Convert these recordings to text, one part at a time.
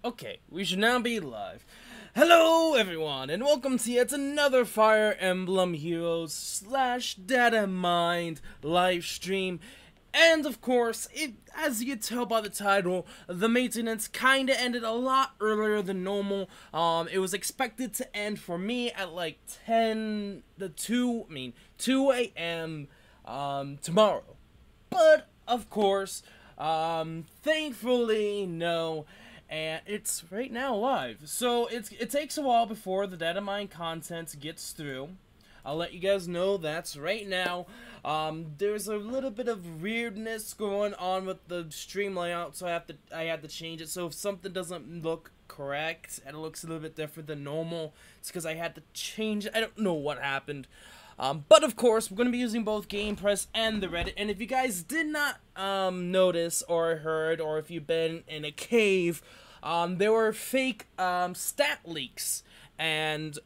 Okay, we should now be live. Hello everyone, and welcome to yet another Fire Emblem Heroes / Datamined live stream. And of course, as you can tell by the title, the maintenance kinda ended a lot earlier than normal. It was expected to end for me at like 2 a.m. Tomorrow. But of course, thankfully, no. And it's right now live. So it takes a while before the data mine content gets through. I'll let you guys know that's right now. There's a little bit of weirdness going on with the stream layout, so I had to change it. So if something doesn't look correct and it looks a little bit different than normal, it's because I had to change it. I don't know what happened. But of course, we're going to be using both GamePress and the Reddit. And if you guys did not notice or heard, or if you've been in a cave, there were fake stat leaks and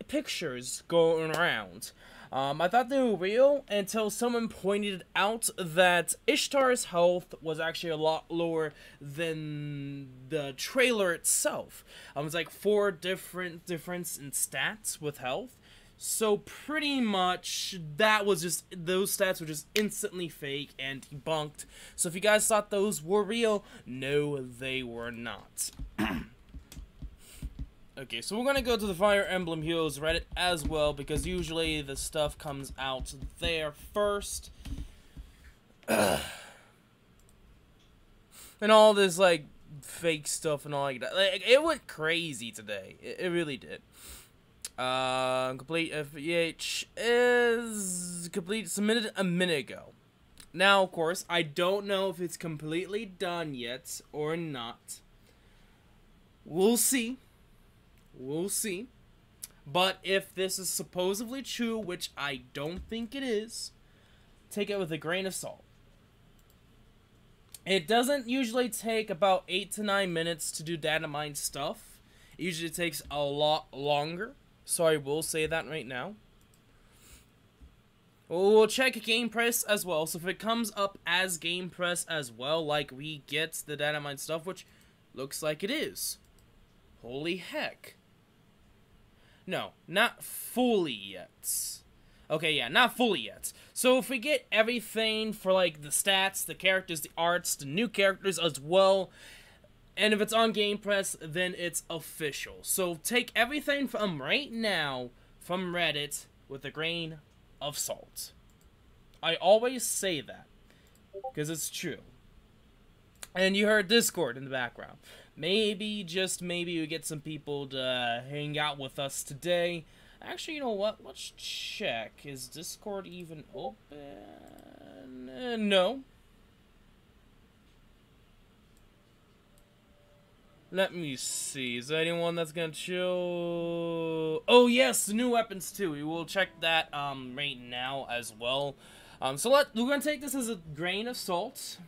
pictures going around. I thought they were real until someone pointed out that Ishtar's health was actually a lot lower than the trailer itself. It was like 4 difference in stats with health. So pretty much that was just, those stats were just instantly fake and debunked. So if you guys thought those were real, no, they were not. Okay, so we're gonna go to the Fire Emblem Heroes Reddit as well, because usually the stuff comes out there first. And all this like fake stuff and all like that. Like, it went crazy today. It really did. Complete FEH is complete, submitted a minute ago. Now, of course, I don't know if it's completely done yet or not. We'll see. We'll see. But if this is supposedly true, which I don't think it is, take it with a grain of salt. It doesn't usually take about 8 to 9 minutes to do data mine stuff. It usually takes a lot longer. So I will say that right now. We'll check GamePress as well. So if it comes up as GamePress as well, like we get the data mine stuff, which looks like it is. Holy heck. No, not fully yet. Okay, yeah, not fully yet. So if we get everything for like the stats, the characters, the arts, the new characters as well, and if it's on GamePress, then it's official. So take everything from right now from Reddit with a grain of salt. I always say that because it's true. And you heard Discord in the background. Maybe, just maybe, we get some people to hang out with us today. Actually, you know what? Let's check. Is Discord even open? No. Let me see. Is there anyone that's gonna chill? Oh yes, the new weapons too. We will check that right now as well. So we're gonna take this as a grain of salt.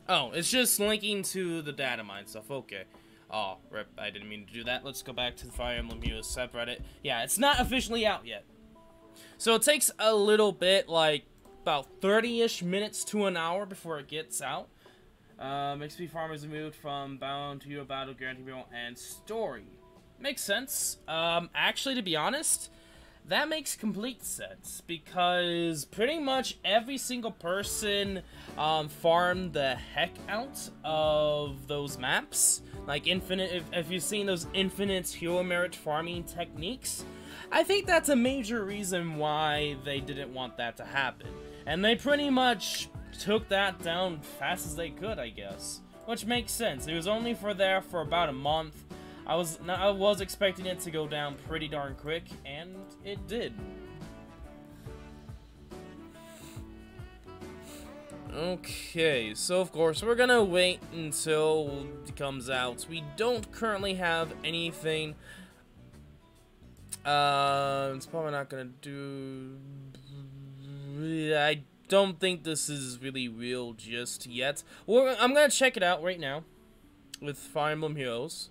Oh, it's just linking to the data mine stuff. Okay. Oh, rip. I didn't mean to do that. Let's go back to the Fire Emblem Heroes subreddit. Yeah, it's not officially out yet. So it takes a little bit, like about 30-ish minutes to an hour before it gets out. XP farmers moved from bound to your battle guarantee and story. Makes sense. Actually, to be honest, that makes complete sense because pretty much every single person farmed the heck out of those maps. Like infinite, if you've seen those infinite hero merit farming techniques, I think that's a major reason why they didn't want that to happen. And they pretty much took that down fast as they could, I guess, which makes sense. It was only there for about a month. I was expecting it to go down pretty darn quick, and it did. Okay, so of course we're gonna wait until it comes out. We don't currently have anything. It's probably not gonna do. I don't think this is really real just yet. I'm gonna check it out right now with Fire Emblem Heroes.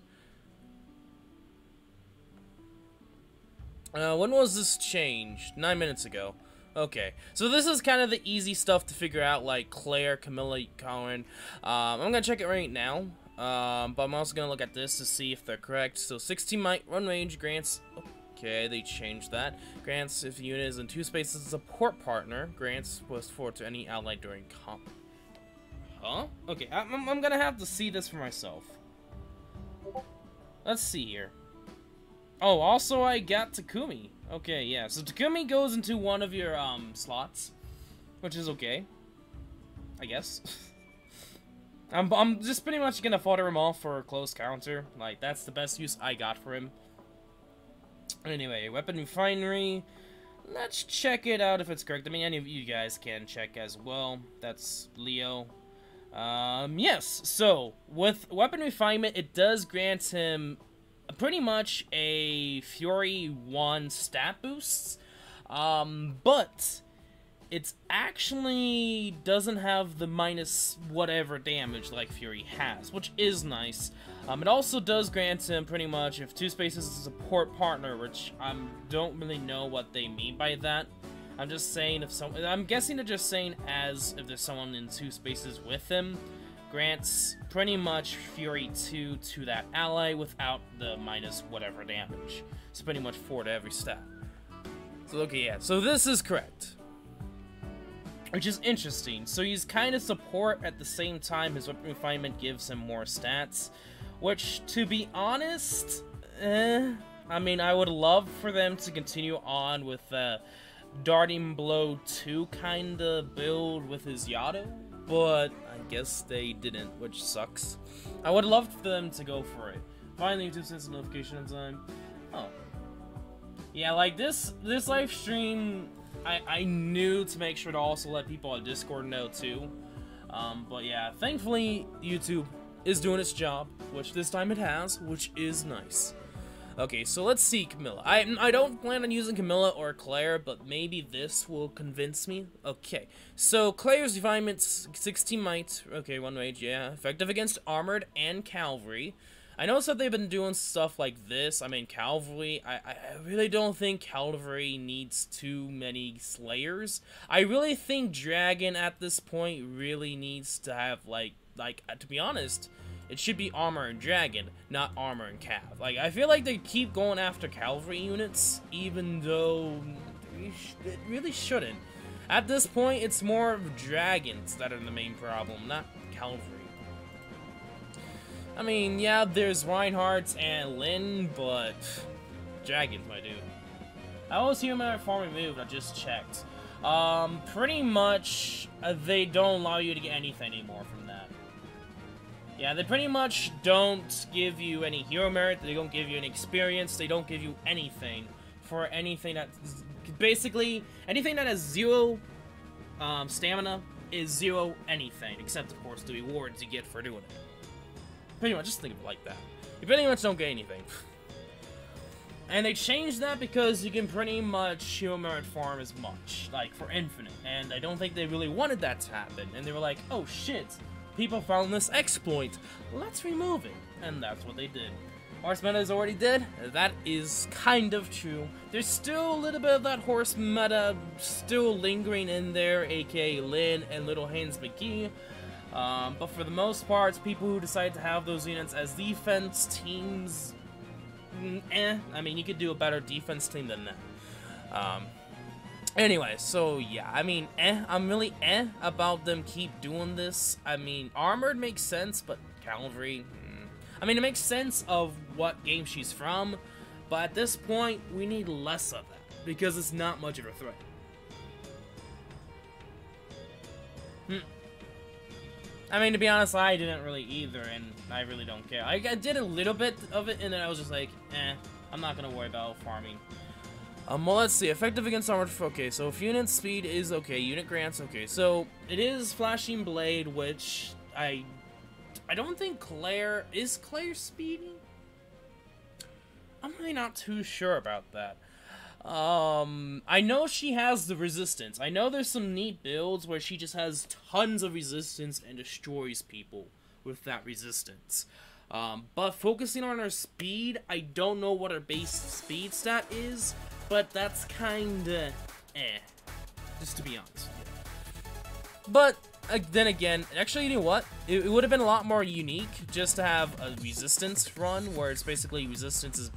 When was this changed? 9 minutes ago. Okay, so this is kind of the easy stuff to figure out, like Claire, Camilla, Colin. I'm gonna check it right now. But I'm also gonna look at this to see if they're correct. So 16 might run range grants. Okay, they changed that. Grants if the unit is in 2 spaces support partner. Grants plus 4 to any ally during combat. Huh? Okay, I'm gonna have to see this for myself. Let's see here. Oh, also I got Takumi. Okay, yeah. So Takumi goes into one of your slots, which is okay, I guess. I'm just pretty much gonna fodder him off for a close counter. Like, that's the best use I got for him. Anyway, weapon refinery. Let's check it out if it's correct. I mean, any of you guys can check as well. That's Leo. Yes. So with weapon refinement, it does grant him pretty much a Fury 1 stat boost. But it actually doesn't have the minus whatever damage like Fury has, which is nice. It also does grant him pretty much if 2 spaces is a support partner, which I don't really know what they mean by that. I'm just saying if I'm guessing they're just saying as if there's someone in 2 spaces with him, grants pretty much Fury 2 to that ally without the minus whatever damage. So pretty much 4 to every stat. So okay, yeah, so this is correct. Which is interesting. So he's kind of support at the same time his weapon refinement gives him more stats. Which, to be honest, I mean, I would love for them to continue on with Darting Blow 2 kind of build with his Yato, but I guess they didn't, which sucks. I would love for them to go for it. Finally, 2 cents notification time. Oh. Yeah, like this live stream, I knew to make sure to also let people on Discord know too. But yeah, thankfully, YouTube is doing its job, which this time it has, which is nice. Okay, so let's see Camilla. I don't plan on using Camilla or Claire, but maybe this will convince me. Okay, so Claire's refinement's 16 might. Okay, 1 rage, yeah. Effective against armored and cavalry. I noticed that they've been doing stuff like this. I mean, cavalry, I really don't think cavalry needs too many slayers. I really think dragon at this point really needs to have, like to be honest, it should be armor and dragon, not armor and cav. Like, I feel like they keep going after cavalry units, even though it really shouldn't. At this point, it's more of dragons that are the main problem, not cavalry. I mean, yeah, there's Reinhardt and Lin, but dragons, my dude. How was human farm removed? I just checked. Pretty much, they don't allow you to get anything anymore from that. Yeah, they pretty much don't give you any hero merit, they don't give you any experience, they don't give you anything for anything that... Basically, anything that has 0 stamina is 0 anything, except, of course, the rewards you get for doing it. Pretty much, just think of it like that. You pretty much don't get anything. And they changed that because you can pretty much hero merit farm as much, like, for infinite. And I don't think they really wanted that to happen. And they were like, oh shit, people found this exploit, let's remove it. And that's what they did. Horse meta is already dead? That is kind of true. There's still a little bit of that horse meta still lingering in there, aka Lin and Little Haynes McGee. But for the most part, people who decide to have those units as defense teams, I mean, you could do a better defense team than that. Anyway, so yeah, I mean, I'm really about them keep doing this. I mean, armored makes sense, but cavalry, I mean, it makes sense of what game she's from, but at this point, we need less of that, because it's not much of a threat. I mean, to be honest, I didn't really either, and I really don't care. I did a little bit of it, and then I was just like, I'm not gonna worry about farming. Well, let's see. Effective against armored. Okay, so if unit speed is okay, unit grants, okay. So, it is Flashing Blade, which I don't think Claire... Is Claire speedy? I'm really not too sure about that. I know she has the resistance. I know there's some neat builds where she just has tons of resistance and destroys people with that resistance. But focusing on her speed, I don't know what her base speed stat is, but that's kinda just to be honest. But then again, actually, you know what? It would have been a lot more unique just to have a resistance run where it's basically resistance is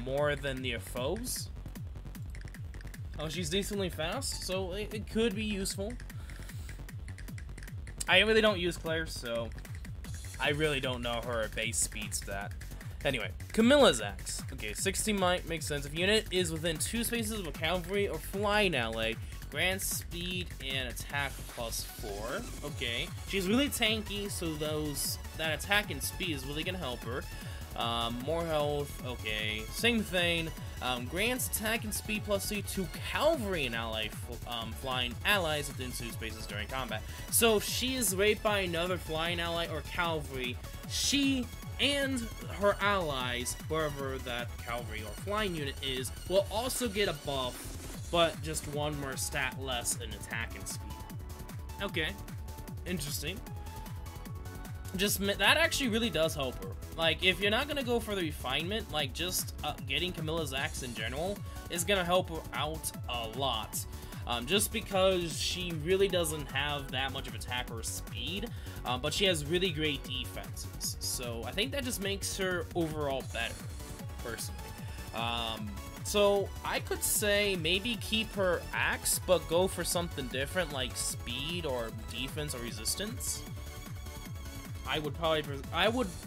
more than their foes. Oh, she's decently fast, so it could be useful. I really don't use Claire, so I really don't know her base speed stat. Anyway, Camilla's axe. Okay, 60 might makes sense. If unit is within 2 spaces of a cavalry or flying ally, grant speed and attack +4. Okay, she's really tanky, so that attack and speed is really gonna help her. More health. Okay, same thing. Grants attack and speed +3 to cavalry and ally flying allies within 2 spaces during combat. So if she is raped by another flying ally or cavalry, she and her allies, wherever that cavalry or flying unit is, will also get a buff, but just 1 more stat less in attack and speed. Okay, interesting. That actually really does help her. Like, if you're not gonna go for the refinement, like, just getting Camilla's axe in general is gonna help her out a lot. Just because she really doesn't have that much of attack or speed, but she has really great defenses. So I think that just makes her overall better, personally. So I could say maybe keep her axe, but go for something different like speed or defense or resistance. I would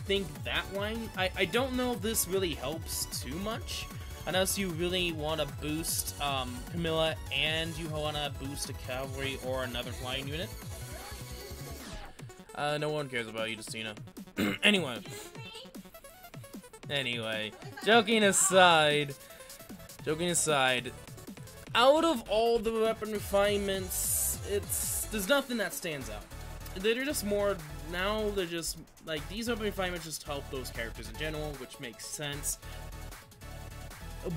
think that line. I don't know if this really helps too much, unless you really want to boost Camilla and you want to boost a cavalry or another flying unit. No one cares about you, Justina. Anyway, joking aside, out of all the weapon refinements, there's nothing that stands out. They're just more, now they're just, like, these weapon refinements just help those characters in general, which makes sense.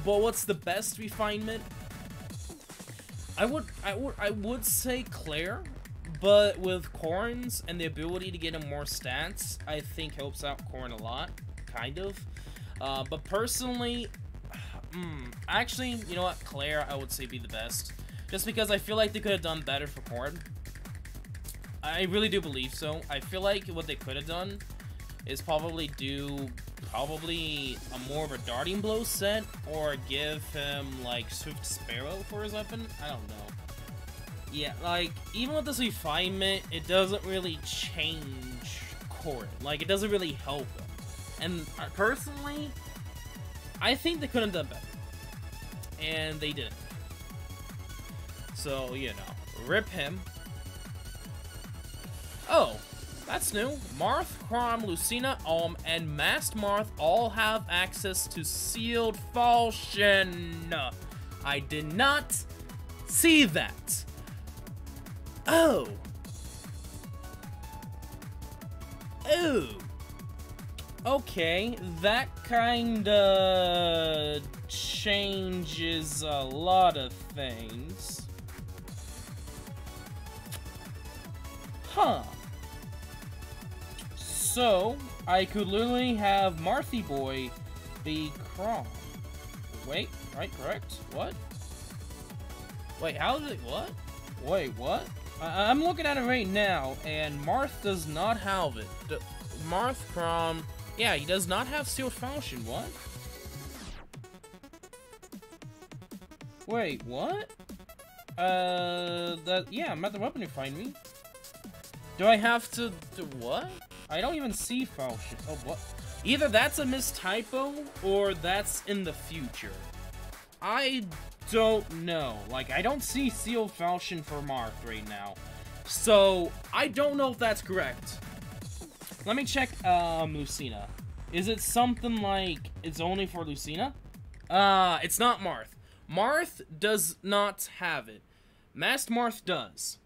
But what's the best refinement? I would say Claire, but with Corrin's and the ability to get him more stats, I think helps out Corrin a lot, kind of. But personally, actually, you know what, Claire, I would say be the best, just because I feel like they could have done better for Corrin. I really do believe so. I feel like what they could have done is probably do a more of a darting blow set, or give him like Swift Sparrow for his weapon. I don't know. Yeah, like, even with this refinement, it doesn't really change Corrin. Like, it doesn't really help him. And personally, I think they could have done better. And they didn't. So, you know, rip him. Oh, that's new. Marth, Crom, Lucina, and Masked Marth all have access to Sealed Falchion. I did not see that. Oh. Ooh. Okay, that kinda changes a lot of things. Huh. So, I could literally have Marthy Boy be Crom. Wait, right, correct? What? Wait, how did it, what? Wait, what? I'm looking at it right now, and Marth does not have it. Marth Crom, yeah, he does not have Sealed Falchion, what? Wait, what? Yeah, I'm at the weapon to find me. Do I have to do what? I don't even see Falchion. Oh, what? Either that's a mistypo, or that's in the future. I don't know. Like, I don't see Sealed Falchion for Marth right now. So, I don't know if that's correct. Let me check, Lucina. Is it something like, it's only for Lucina? It's not Marth. Marth does not have it. Masked Marth does.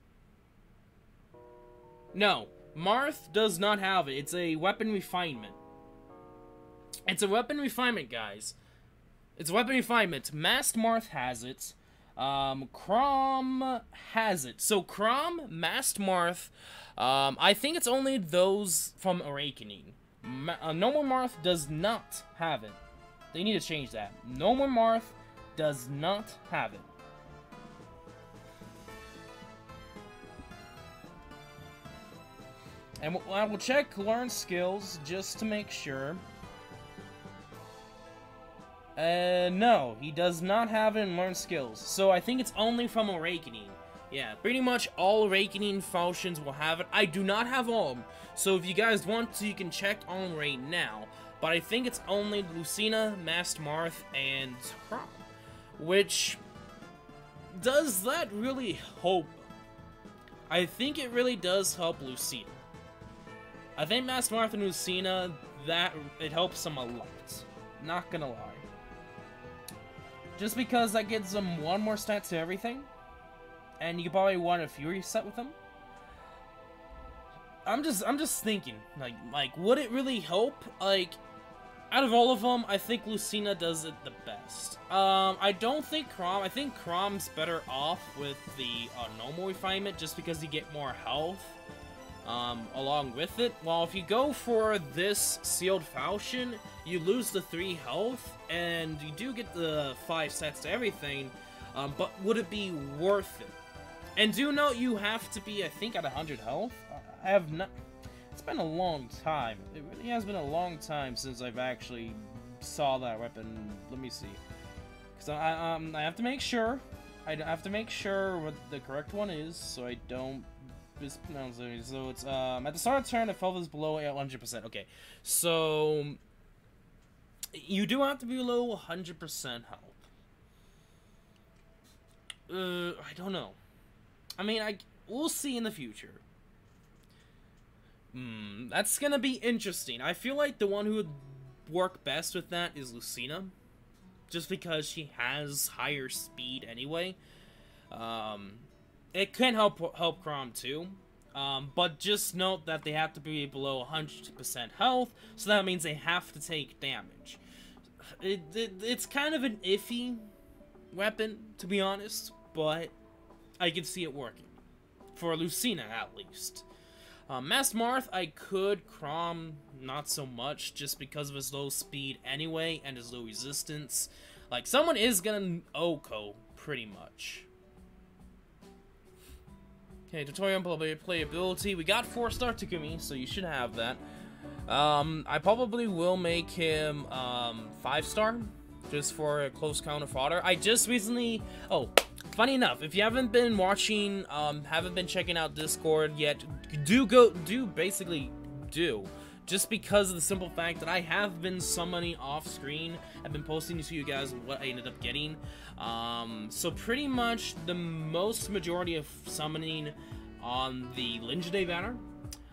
No, Marth does not have it. It's a weapon refinement. It's a weapon refinement, guys. It's a weapon refinement. Masked Marth has it. Crom has it. So Crom, Masked Marth, I think it's only those from Awakening. No More Marth does not have it. They need to change that. No More Marth does not have it. And I will check learn skills just to make sure. No, he does not have it in learn skills. So I think it's only from Awakening. Yeah, pretty much all Awakening functions will have it. I do not have all of them. So if you guys want to, you can check on right now. But I think it's only Lucina, Masked Marth, and Chrom. Which, does that really help? I think it really does help Lucina. I think Masked Marth and Lucina, that it helps them a lot. Not gonna lie. Just because that gives them one more stat to everything. And you can probably want a Fury set with them. I'm just thinking, like, would it really help? Like, out of all of them, I think Lucina does it the best. I don't think Chrom. I think Chrom's better off with the normal refinement, just because you get more health along with it. While if you go for this sealed falchion, you lose the 3 health, and you do get the 5 stats to everything. But would it be worth it? And do note you have to be, I think, at 100 health. I have not. It's been a long time. It really has been a long time since I've actually saw that weapon. Let me see, because I have to make sure. I have to make sure what the correct one is, so I don't mispronounce it. So it's at the start of the turn, if health is below 100%. Okay, so you do have to be below 100% health. I don't know. I mean, we'll see in the future. That's gonna be interesting. I feel like the one who would work best with that is Lucina, just because she has higher speed anyway. It can help Chrom too, but just note that they have to be below 100% health, so that means they have to take damage. It's kind of an iffy weapon, to be honest, but I can see it working. For Lucina, at least. Masked Marth, I could. Chrom, not so much, just because of his low speed anyway, and his low resistance. Like, someone is gonna OHKO, pretty much. Okay, tutorial playability. We got 4-star Takumi, so you should have that. I probably will make him 5-star, just for a close counter fodder. I just recently... Oh, funny enough, if you haven't been watching, haven't been checking out Discord yet, basically do. Just because of the simple fact that I have been summoning off screen. I've been posting to you guys what I ended up getting. So pretty much the majority of summoning on the Legendary banner.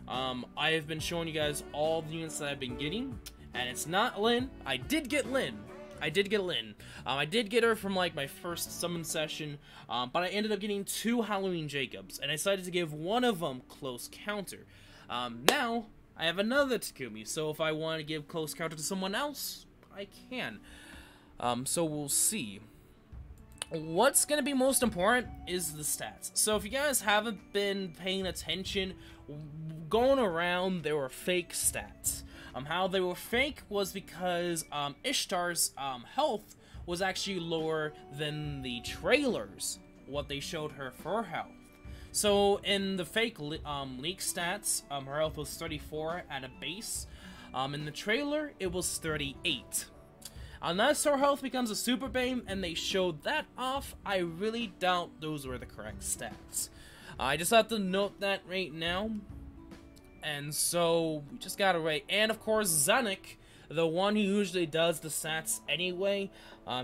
I have been showing you guys all the units that I've been getting. And it's not Lyn. I did get Lyn. I did get her from, like, my first summon session, but I ended up getting 2 Halloween Jacobs, and I decided to give one of them close counter. Now, I have another Takumi, so if I want to give close counter to someone else, I can. So we'll see. What's going to be most important is the stats. So if you guys haven't been paying attention, going around, there were fake stats. How they were fake was because Ishtar's health was actually lower than the trailers, what they showed her for health. So in the fake leak stats, her health was 34 at a base. In the trailer, it was 38. Unless her health becomes a super bane and they showed that off, I really doubt those were the correct stats. I just have to note that right now. And so, we just gotta wait. And of course, Zanuck, the one who usually does the stats anyway,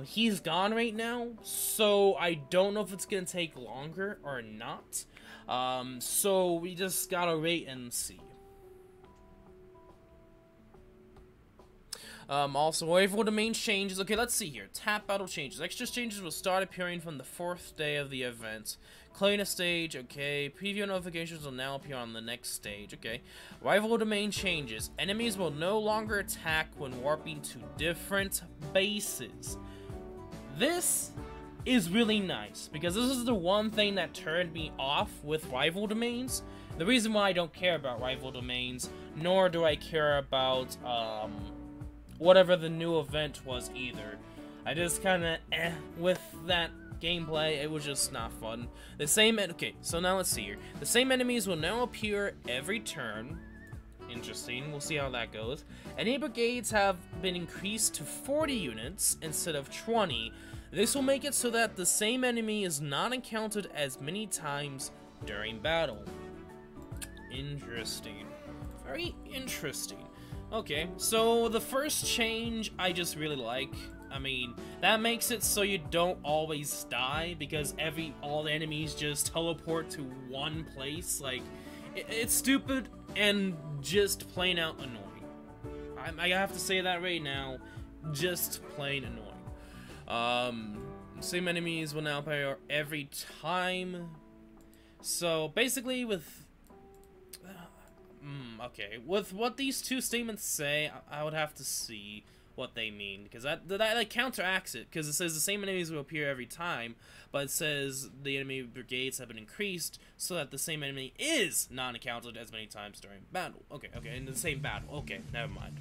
he's gone right now. So, I don't know if it's gonna take longer or not. So, we just gotta wait and see. Also, Rival Domain changes. Okay, let's see here. Tap battle changes. Extra changes will start appearing from the 4th day of the event. Clearing a stage, okay. Preview notifications will now appear on the next stage, okay. Rival Domain changes. Enemies will no longer attack when warping to different bases. This is really nice, because this is the one thing that turned me off with Rival Domains. The reason why I don't care about Rival Domains, nor do I care about, whatever the new event was either. I just kinda with that gameplay. It was just not fun. Okay, so now let's see here. The same enemies will now appear every turn. Interesting. We'll see how that goes. Enemy brigades have been increased to 40 units instead of 20. This will make it so that the same enemy is not encountered as many times during battle. Interesting. Very interesting. Okay, so the first change I just really like. I mean, that makes it so you don't always die because all the enemies just teleport to one place. Like, it's stupid and just plain out annoying. I have to say that right now, just plain annoying. Same enemies will now appear every time. So basically, with okay, with what these two statements say, I would have to see what they mean, because that like counteracts it, because it says the same enemies will appear every time, but it says the enemy brigades have been increased so that the same enemy is not encountered as many times during battle. Okay, in the same battle. Okay, never mind.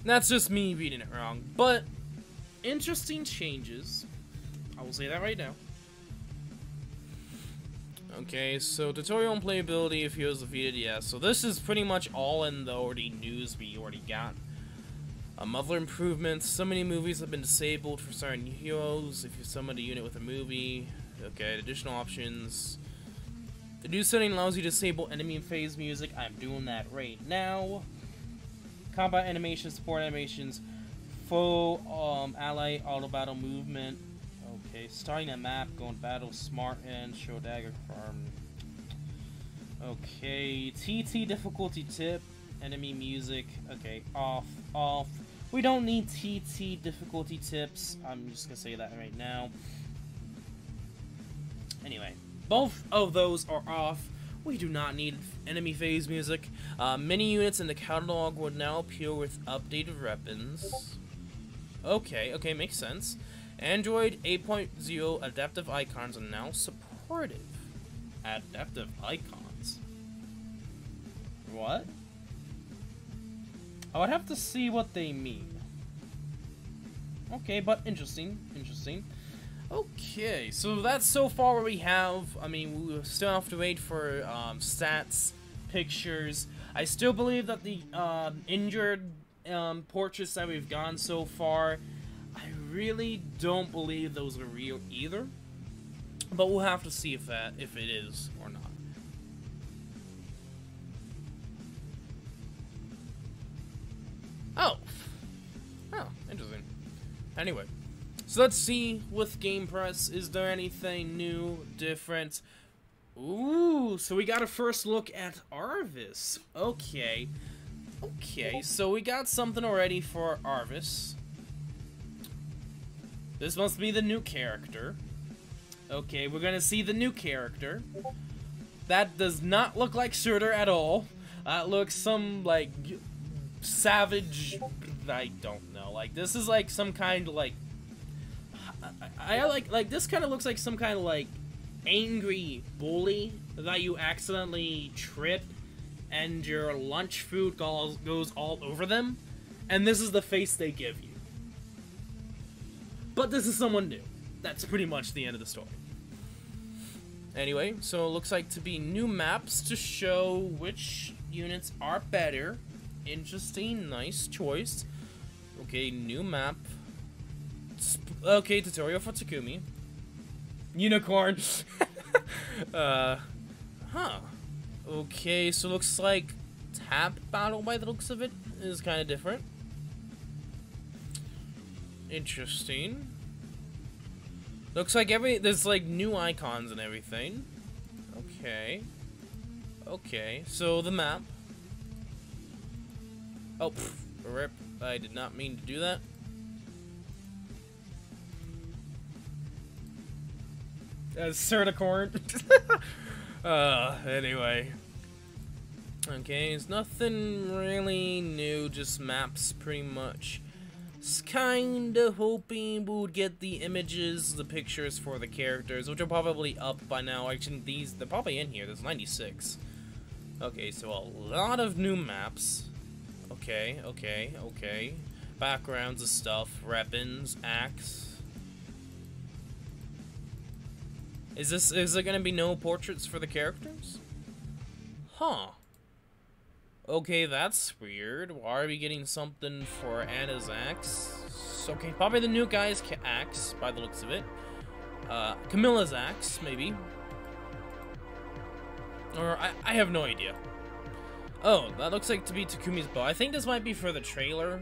That's just me reading it wrong, but interesting changes. I will say that right now. Okay, so tutorial and playability if heroes defeated, yeah. So this is pretty much all in the news we already got. Other improvements. So many movies have been disabled for certain heroes. If you summon a unit with a movie. Okay, additional options. The new setting allows you to disable enemy and phase music. I'm doing that right now. Combat animations, support animations, full ally auto battle movement. Okay, starting a map, going battle, smart end, show dagger farm. Okay, TT difficulty tip, enemy music. Okay, off. We don't need TT difficulty tips. I'm just gonna say that right now. Anyway, both of those are off. We do not need enemy phase music. Many units in the catalog would now appear with updated weapons. Okay, makes sense. Android 8.0 adaptive icons are now supported. Adaptive icons? What? I would have to see what they mean. Okay, but interesting. Okay, so that's so far what we have. I mean, we still have to wait for stats, pictures. I still believe that the injured portraits that we've gotten so far, I really don't believe those are real either. But we'll have to see if it is or not. Oh, interesting. Anyway, so let's see with Game Press, is there anything new, different? Ooh, so we got a first look at Arvis. Okay, so we got something already for Arvis. This must be the new character. Okay, we're gonna see the new character. That does not look like Surtur at all. That looks some, like, savage, I don't know. Like, this is like some kind of, like, I like, this kind of looks like some kind of, like, angry bully that you accidentally trip and your lunch food goes all over them. And this is the face they give you. But this is someone new. That's pretty much the end of the story. Anyway, so it looks like to be new maps to show which units are better. Interesting, nice choice. Okay, new map. Okay, tutorial for Takumi. Unicorn. Okay, so looks like tap battle by the looks of it is kind of different. Interesting. Looks like there's like new icons and everything. Okay, so the map. Oh, rip. I did not mean to do that. Certicorn. Anyway. Okay, it's nothing really new, just maps pretty much. Just kinda hoping we would get the images, the pictures for the characters, which are probably up by now. Actually, they're probably in here. There's 96. Okay, so a lot of new maps. Okay. Backgrounds of stuff, weapons, axe. Is there gonna be no portraits for the characters? Huh. Okay, that's weird. Why are we getting something for Anna's axe? Okay, probably the new guy's axe, by the looks of it. Camilla's axe, maybe. Or, I have no idea. Oh, that looks like to be Takumi's bow. I think this might be for the trailer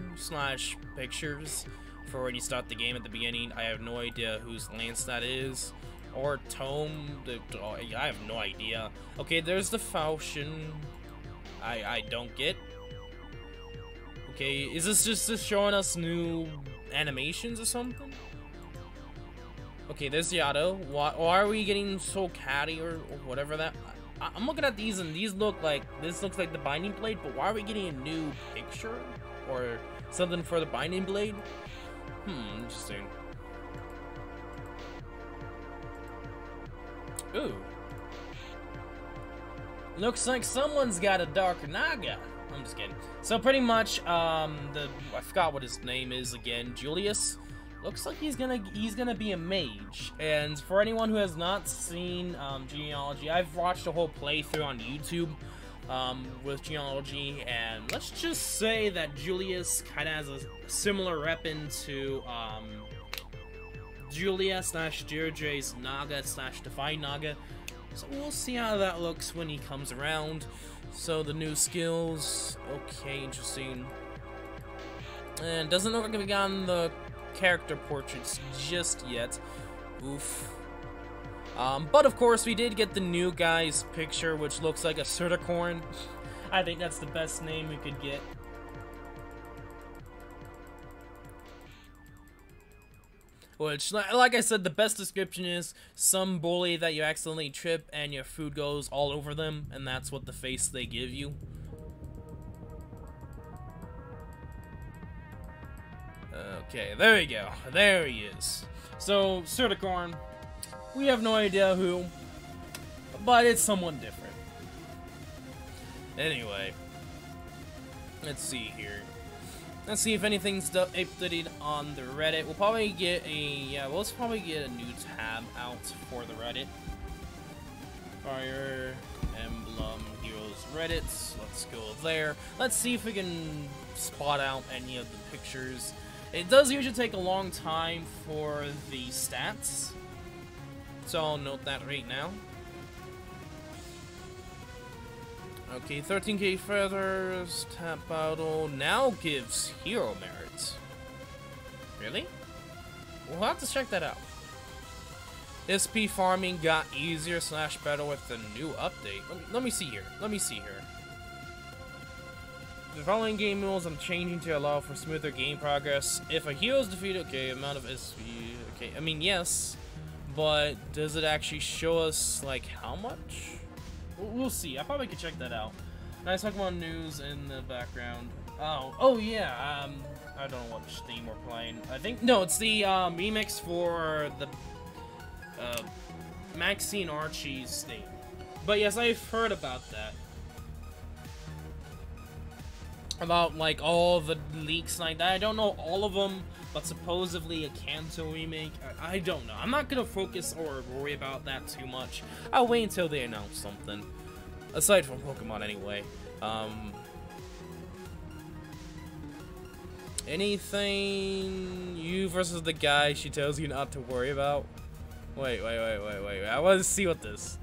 / pictures for when you start the game at the beginning. I have no idea whose lance that is. Or Tome. I have no idea. Okay, there's the falchion. I don't get. Okay, is this just showing us new animations or something? Okay, there's the auto. Why are we getting so catty or whatever that... I'm looking at these and these look like... This looks like the binding blade, but why are we getting a new picture? Or something for the binding blade? Interesting. Ooh. Looks like someone's got a dark naga. I'm just kidding. So pretty much, I forgot what his name is again. Julius. Looks like he's gonna be a mage. And for anyone who has not seen Genealogy, I've watched a whole playthrough on YouTube with Genealogy, and let's just say that Julius kind of has a similar weapon to Julia / Deirdre's Naga / Defy Naga. So we'll see how that looks when he comes around. So the new skills, okay, interesting. And doesn't look like we got the character portraits just yet. Oof. But of course we did get the new guy's picture, which looks like a Certicorn. I think that's the best name we could get. Which, like I said, the best description is some bully that you accidentally trip and your food goes all over them, and that's what the face they give you. Okay, there we go. There he is. So, Certicorn, we have no idea who, but it's someone different. Anyway, let's see here. Let's see if anything's updated on the Reddit. We'll probably get let's probably get a new tab out for the Reddit. Fire Emblem Heroes Reddit. Let's go there. Let's see if we can spot out any of the pictures. It does usually take a long time for the stats, so I'll note that right now. Okay, 13k feathers, tap battle, now gives hero merits. Really? We'll have to check that out. SP farming got easier / better with the new update. Let me see here. The following game rules I'm changing to allow for smoother game progress. If a hero is defeated, okay, amount of SP, okay, I mean, yes, but does it actually show us, like, how much? We'll see. I probably could check that out. Nice Pokemon news in the background. Oh yeah. I don't know what theme we're playing. I think it's the remix for the Maxine Archie's theme. But yes, I've heard about that. About like all the leaks like that. I don't know all of them, but supposedly a Kanto remake. I don't know. I'm not gonna focus or worry about that too much. I'll wait until they announce something. Aside from Pokemon, anyway. Anything you versus the guy she tells you not to worry about? Wait. I want to see what this.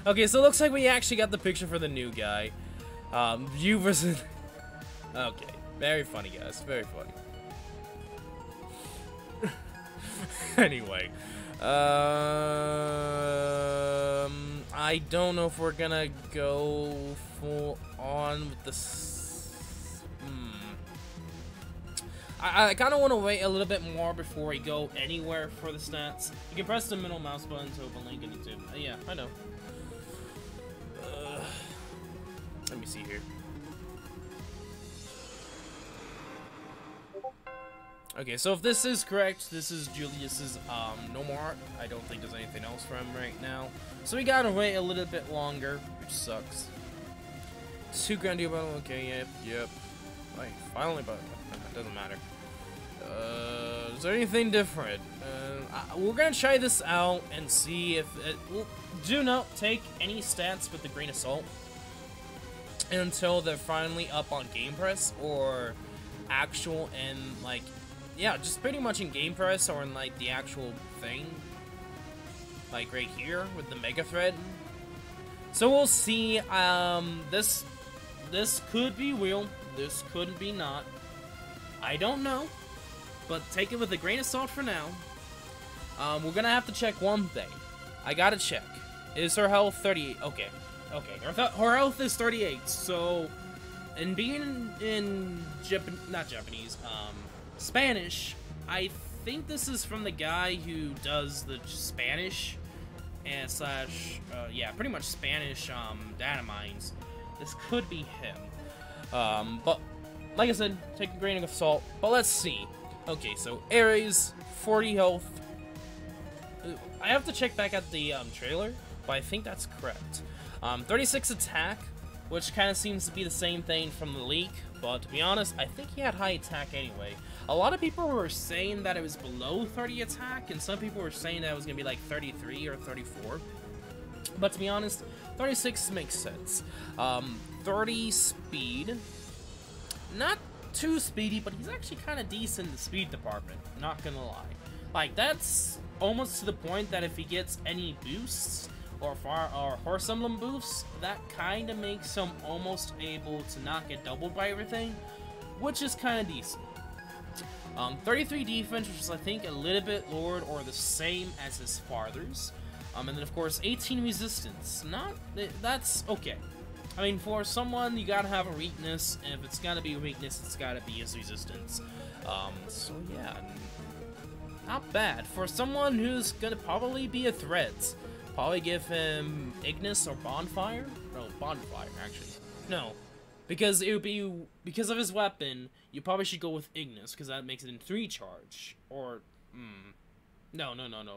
Okay, so it looks like we actually got the picture for the new guy. You versus. Okay, very funny, guys. Very funny. Anyway, I don't know if we're gonna go full on with this. I kind of want to wait a little bit more before we go anywhere for the stats. You can press the middle mouse button to open link in YouTube. Yeah, I know. Let me see here. Okay, so if this is correct, this is Julius's no more art. I don't think there's anything else for him right now. So we gotta wait a little bit longer, which sucks. 2 grand deal battle, okay, yep. Like, finally, but it doesn't matter. Is there anything different? We're gonna try this out and see if it will. Do not take any stats with a grain of salt. until they're finally up on Game Press or actual and like, yeah, just pretty much in Game Press or in like the actual thing, like right here with the Mega Thread. So we'll see. This could be real. This could be not. I don't know, but take it with a grain of salt for now. We're gonna have to check one thing. I gotta check. Is her health 38? Okay. Okay. Her health is 38. So, and being in not Japanese, Spanish, I think this is from the guy who does the Spanish and slash, yeah, pretty much Spanish data mines. This could be him. But like I said, take a grain of salt. But let's see. Okay, so Ares, 40 health. I have to check back at the trailer, but I think that's correct. 36 attack, which kind of seems to be the same thing from the leak, but to be honest, I think he had high attack anyway. A lot of people were saying that it was below 30 attack, and some people were saying that it was going to be like 33 or 34. But to be honest, 36 makes sense. 30 speed. Not too speedy, but he's actually kind of decent in the speed department, not gonna lie. Like, that's almost to the point that if he gets any boosts, or Horse Emblem boosts, that kind of makes him almost able to not get doubled by everything, which is kind of decent. 33 defense, which is I think a little bit lower or the same as his father's. And then of course 18 resistance. That's okay. I mean, for someone, you gotta have a weakness, and if it's gotta be a weakness, it's gotta be his resistance. So yeah, not bad. For someone who's gonna probably be a threat, probably give him Ignis or Bonfire? No, Bonfire, actually. No, because it would be, because of his weapon, you probably should go with Ignis, because that makes it in 3 charge, or, no.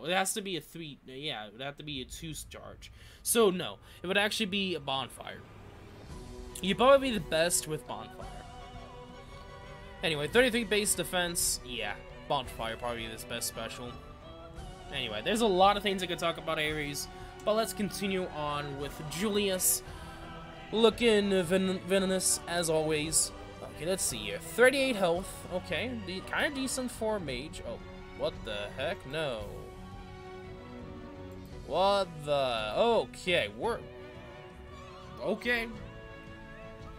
It has to be a 3, yeah, it would have to be a 2 charge. So no, it would actually be a Bonfire. You'd probably be the best with Bonfire. Anyway, 33 base defense, yeah, Bonfire probably is best special. Anyway, there's a lot of things I could talk about Ares, but let's continue on with Julius. Looking venomous as always. Okay, let's see here. 38 health, okay, kind of decent for a mage. Oh, what the heck? No. What the? Okay, okay.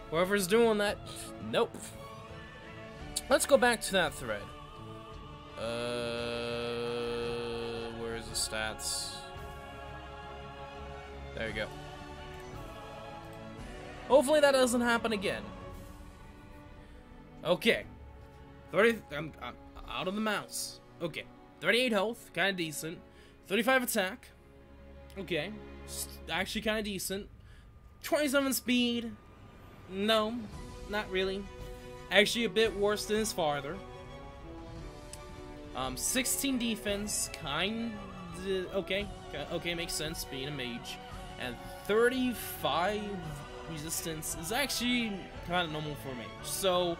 Whoever's doing that, nope. Let's go back to that thread. Where's the stats? There you go. Hopefully that doesn't happen again. Okay. 30, I'm out of the mouse. Okay. 38 health, kind of decent. 35 attack. Okay. Actually kind of decent. 27 speed. No, not really. Actually a bit worse than his father. 16 defense, okay, makes sense being a mage. And 35 resistance is actually kind of normal for a mage. So,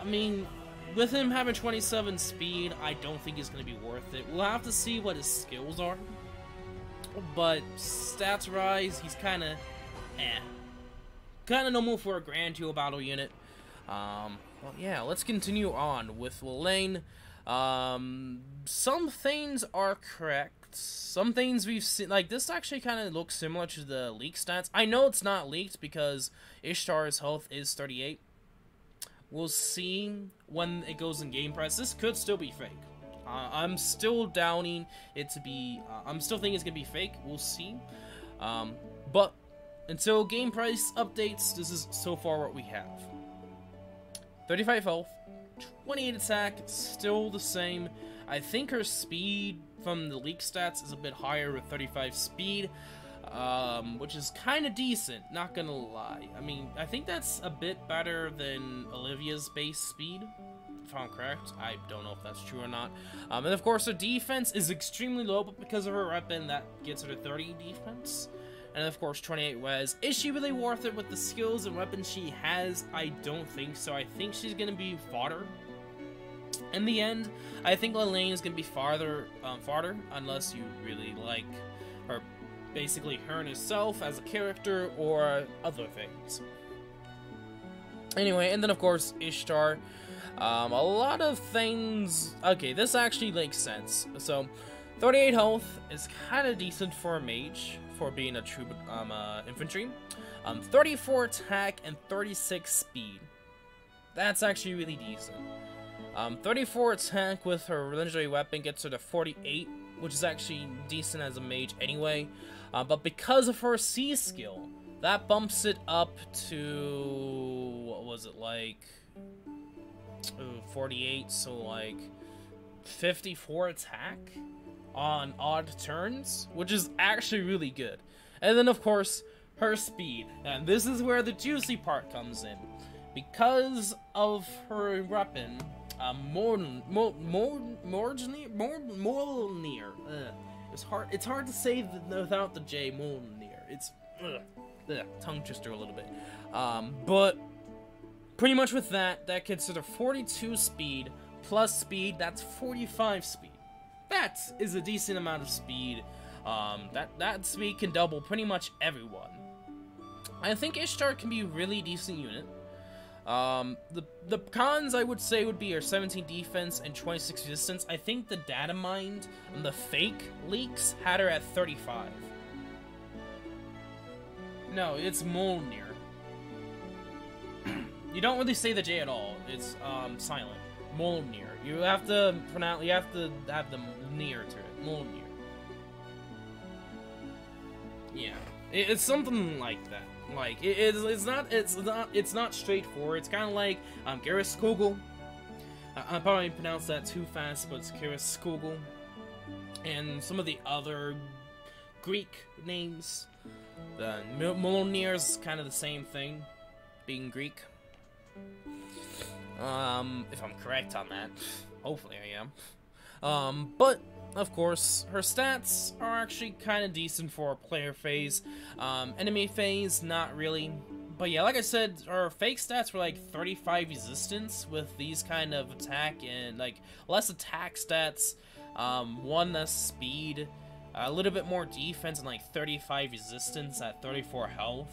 I mean, with him having 27 speed, I don't think it's going to be worth it. We'll have to see what his skills are. But stats rise, he's kind of kind of normal for a Grand 2 battle unit. Well, yeah, let's continue on with Lane. Some things are correct. Some things we've seen, like, this actually kind of looks similar to the leak stats. I know it's not leaked because Ishtar's health is 38. We'll see when it goes in Game Press. This could still be fake. I'm still doubting it to be, I'm still thinking it's gonna be fake. We'll see. But until Game Price updates, this is so far what we have. 35 health, 28 attack, still the same. I think her speed from the leak stats is a bit higher with 35 speed, which is kind of decent, not gonna lie. I mean, I think that's a bit better than Olivia's base speed, if I'm correct. I don't know if that's true or not. And of course, her defense is extremely low, but because of her weapon, that gets her to 30 defense. And of course, 28 res. Is she really worth it with the skills and weapons she has? I don't think so. I think she's gonna be fodder. In the end, I think Lane is gonna be fodder, unless you really like her basically her and herself as a character or other things. Anyway, and then of course Ishtar. A lot of things. Okay, this actually makes sense. So, 38 health is kind of decent for a mage for being a true infantry. 34 attack and 36 speed. That's actually really decent. 34 attack with her legendary weapon gets her to 48, which is actually decent as a mage anyway. But because of her C skill, that bumps it up to, what was it, like 48, so like 54 attack on odd turns, which is actually really good. And then of course her speed, and this is where the juicy part comes in. Because of her weapon, Mjolnir. It's hard to say without the J. Mjolnir. It's tongue twister a little bit. But pretty much with that gets her to 42 speed plus speed. That's 45 speed. That is a decent amount of speed. That speed can double pretty much everyone. I think Ishtar can be a really decent unit. The cons I would say would be her 17 defense and 26 resistance. I think the Datamined and the fake leaks had her at 35. No, it's Mjolnir. You don't really say the J at all. It's silent. Mjolnir. You have to pronounce. You have to have the near to it. Mjolnir. Yeah, it's something like that. Like it's not straightforward. It's kind of like Garrus Kogel. I probably pronounced that too fast, but it's Garrus Kogel. And some of the other Greek names. The Mjolnir's kind of the same thing, being Greek. If I'm correct on that. Hopefully I am. But of course, her stats are actually kind of decent for a player phase. Enemy phase, not really. But yeah, like I said, her fake stats were like 35 resistance with these kind of attack and like less attack stats, 1 less speed, a little bit more defense, and like 35 resistance at 34 health.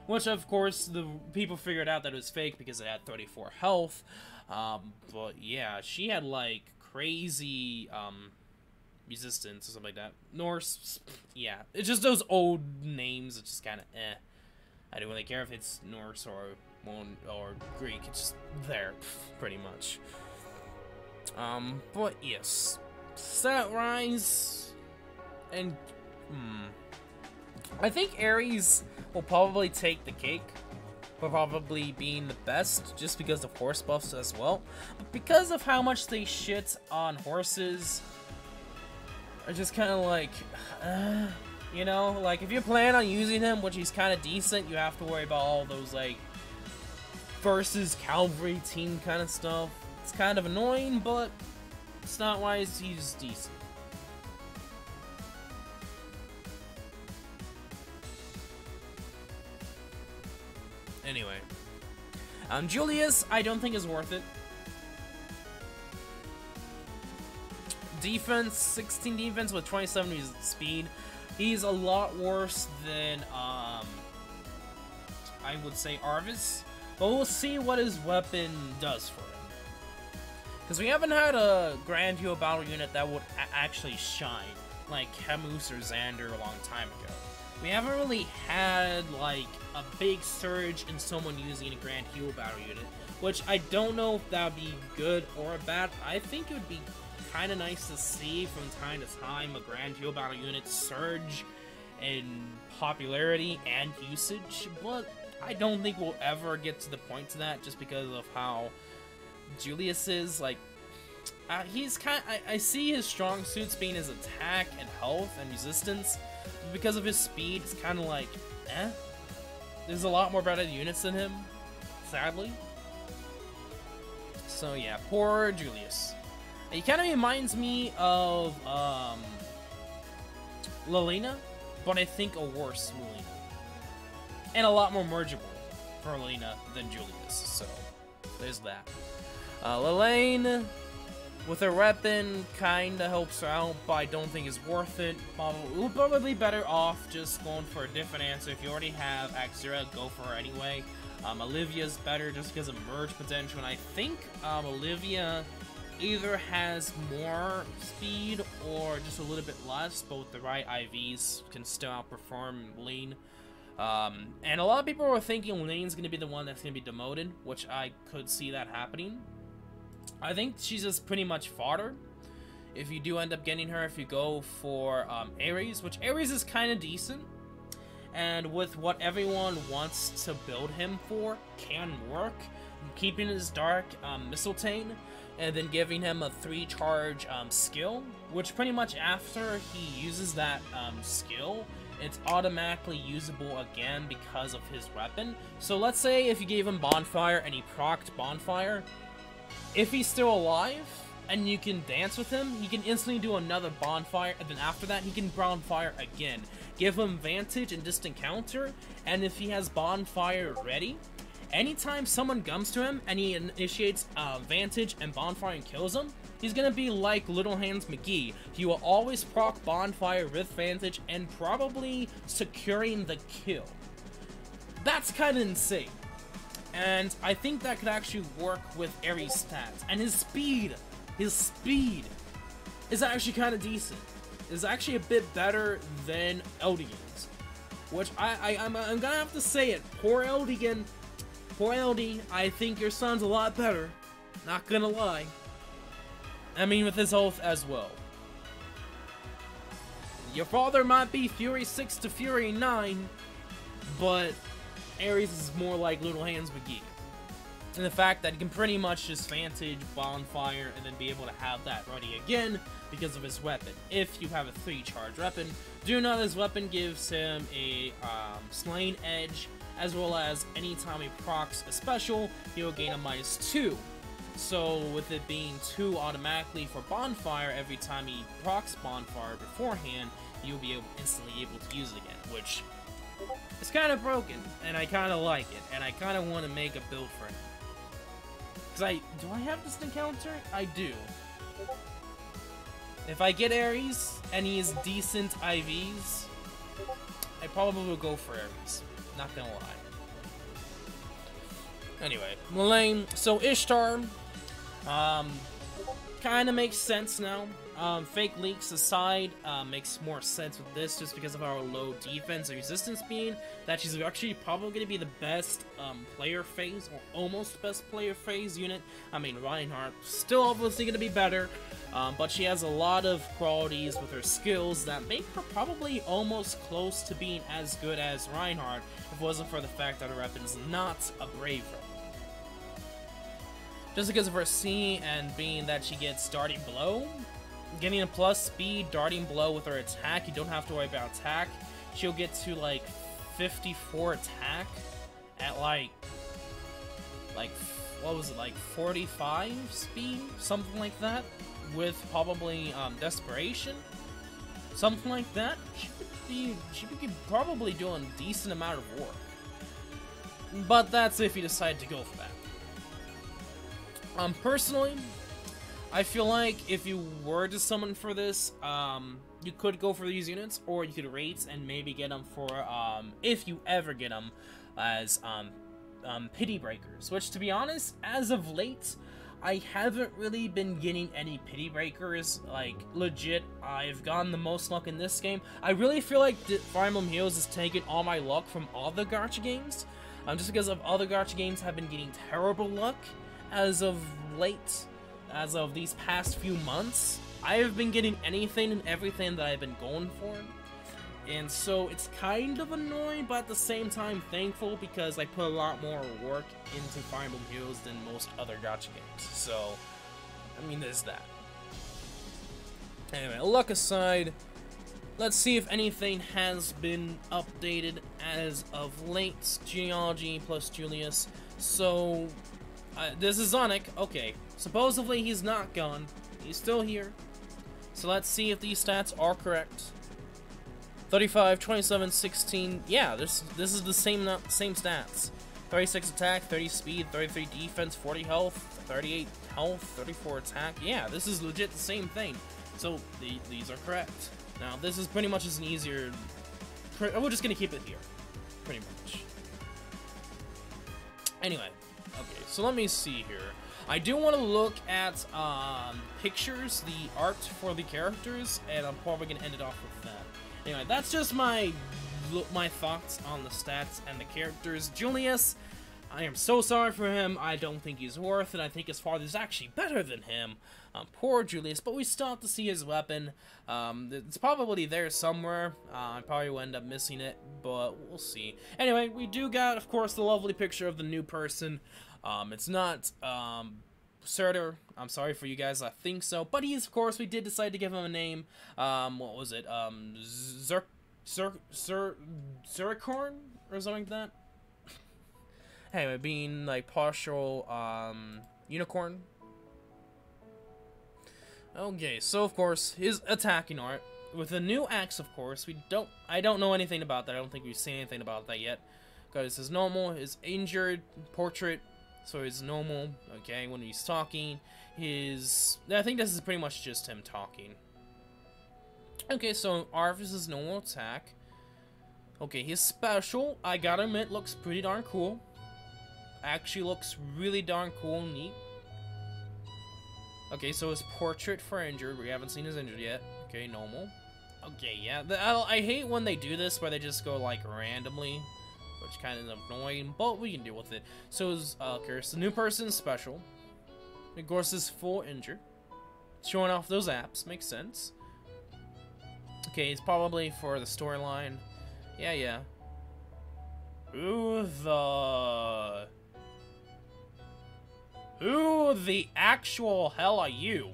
Which of course the people figured out that it was fake because it had 34 health. But yeah, she had like crazy resistance or something like that. Norse, yeah, it's just those old names. It's just kind of I don't really care if it's Norse or Greek. It's just there, pretty much. But yes, stat rise, and I think Ares will probably take the cake for probably being the best, just because of horse buffs as well. But because of how much they shit on horses, are just kind of like, you know, like if you plan on using him, which he's kind of decent, you have to worry about all those like versus cavalry team kind of stuff. It's kind of annoying, but it's not wise. He's decent. Anyway, Julius, I don't think is worth it. Defense, 16 defense with 27 speed. He's a lot worse than, I would say Arvis. But we'll see what his weapon does for him. Because we haven't had a Grand Hero battle unit that would actually shine, like Camus or Xander a long time ago. We haven't really had, like, a big surge in someone using a Grand Hero battle unit, which I don't know if that would be good or bad. I think it would be kind of nice to see from time to time a Grand Hero battle unit surge in popularity and usage, but I don't think we'll ever get to the point to that just because of how Julius is. Like, he's kind of, I see his strong suits being his attack and health and resistance. Because of his speed, it's kind of like, There's a lot more better units than him, sadly. So yeah, poor Julius. He kind of reminds me of Lelena, but I think a worse Lelena. And a lot more mergeable for Lelena than Julius, so there's that. Lelaine, With her weapon, kinda helps her out, but I don't think it's worth it. Probably better off just going for a different answer. If you already have Axira, go for her anyway. Olivia's better just because of merge potential, and I think Olivia either has more speed or just a little bit less, but with the right IVs can still outperform Lane. And a lot of people were thinking Lane's going to be the one that's going to be demoted, which I could see that happening. I think she's just pretty much fodder. If you do end up getting her, if you go for Ares, which Ares is kind of decent, and with what everyone wants to build him for, can work. Keeping his dark Mistletoe, and then giving him a 3-charge skill, which pretty much after he uses that skill, it's automatically usable again because of his weapon. So let's say if you gave him Bonfire and he procced Bonfire, if he's still alive and you can dance with him, he can instantly do another Bonfire, and then after that he can Bonfire again. Give him Vantage and Distant Counter, and if he has Bonfire ready, anytime someone comes to him and he initiates Vantage and Bonfire and kills him, he's gonna be like Little Hands McGee. He will always proc Bonfire with Vantage and probably securing the kill. That's kind of insane. And I think that could actually work with Ares' stats. And his speed is actually kind of decent. It's actually a bit better than Eldigan's. Which I'm gonna have to say it. Poor Eldigan. Poor LD, I think your son's a lot better. Not gonna lie. I mean, with his oath as well. Your father might be Fury 6 to Fury 9, but Ares is more like Little Hands McGee. And the fact that he can pretty much just Vantage, Bonfire, and then be able to have that ready again because of his weapon. If you have a 3-charge weapon, do know his weapon gives him a Slain Edge, as well as anytime he procs a special, he'll gain a -2. So with it being 2 automatically for Bonfire, every time he procs Bonfire beforehand, you'll be instantly able to use it again, which is kind of broken, and I kind of like it, and I kind of want to make a build for him. Because do I have this encounter? I do. If I get Ares, and he has decent IVs, I probably will go for Ares. Not gonna lie. Anyway, Lane. So Ishtar, kind of makes sense now. Fake leaks aside, makes more sense with this just because of our low defense and resistance speed. That she's actually probably going to be the best player phase, or almost best player phase unit. I mean, Reinhardt still obviously going to be better, but she has a lot of qualities with her skills that make her probably almost close to being as good as Reinhardt if it wasn't for the fact that her weapon is not a Braver. Just because of her C and being that she gets Darting Blow, getting a plus speed Darting Blow with her attack, you don't have to worry about attack. She'll get to like 54 attack at like what was it, like 45 speed, something like that, with probably Desperation, something like that. She would be probably doing a decent amount of work, but that's if you decide to go for that. Personally, I feel like if you were to summon for this, you could go for these units, or you could rate and maybe get them for, if you ever get them, as Pity Breakers. Which, to be honest, as of late, I haven't really been getting any Pity Breakers. Like, legit, I've gotten the most luck in this game. I really feel like Fire Emblem Heroes is taking all my luck from all the gacha games, just because of other gacha games have been getting terrible luck as of late. As of these past few months, I have been getting anything and everything that I've been going for. And so it's kind of annoying, but at the same time thankful, because I put a lot more work into Fire Emblem Heroes than most other gacha games. So, I mean, there's that. Anyway, luck aside, let's see if anything has been updated as of late. Genealogy plus Julius. So, this is Zonic. Okay. Supposedly he's not gone. He's still here. So let's see if these stats are correct. 35, 27, 16. Yeah, this is the same stats. 36 attack, 30 speed, 33 defense, 40 health, 38 health, 34 attack. Yeah, this is legit the same thing. So these are correct. Now this is pretty much just an easier. We're just gonna keep it here, pretty much. Anyway, okay. So let me see here. I do want to look at pictures, the art for the characters, and I'm probably gonna end it off with that. Anyway, that's just my thoughts on the stats and the characters. Julius, I am so sorry for him. I don't think he's worth it. I think his father's actually better than him. Poor Julius, but we still have to see his weapon. It's probably there somewhere. I probably will end up missing it, but we'll see. Anyway, we do got, of course, the lovely picture of the new person. It's not Surtur. I'm sorry for you guys, I think so. But he's, of course, we did decide to give him a name. What was it? Zuricorn? Or something like that? Anyway, being like partial unicorn. Okay, so of course, his attacking art. With a new axe, of course, I don't know anything about that. I don't think we've seen anything about that yet. Because his normal, his injured portrait. So his normal, okay, when he's talking, I think this is pretty much just him talking. Okay, so Arv is his normal attack. Okay, his special, I gotta admit, looks pretty darn cool. Actually looks really darn cool and neat. Okay, so his portrait for injured, we haven't seen his injured yet. Okay, normal. Okay, yeah, I hate when they do this, where they just go, like, randomly. Which kind of annoying, but we can deal with it. So is Curse, the new person's special. Of course, is full injured. Showing off those apps makes sense. Okay, it's probably for the storyline. Yeah. Who the actual hell are you?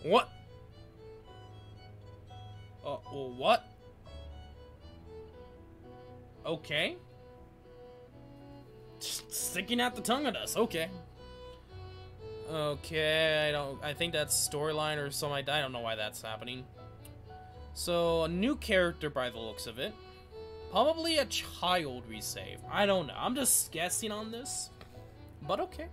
What? What? Okay. Just sticking out the tongue at us, okay. Okay, I think that's storyline or something like that. I don't know why that's happening. So, a new character by the looks of it. Probably a child we saved. I don't know. I'm just guessing on this. But okay.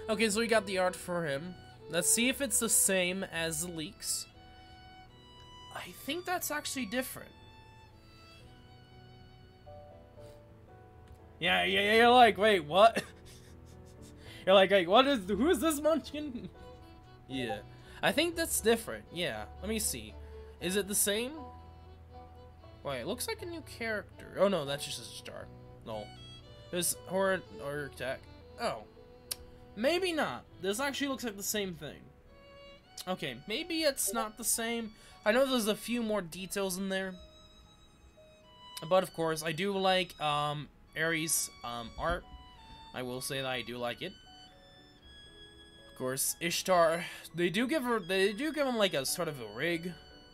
Okay, so we got the art for him. Let's see if it's the same as the leaks. I think that's actually different. Yeah, you're like, wait, what? You're like, wait, who is this munchkin? Yeah, I think that's different, yeah. Let me see. Is it the same? Wait, it looks like a new character. Oh no, that's just a star. No. There's horror or attack. Oh. Maybe not. This actually looks like the same thing. Okay, maybe it's not the same. I know there's a few more details in there. But of course, I do like Ares' art. I will say that I do like it. Of course, Ishtar, they do give them like a sort of a rig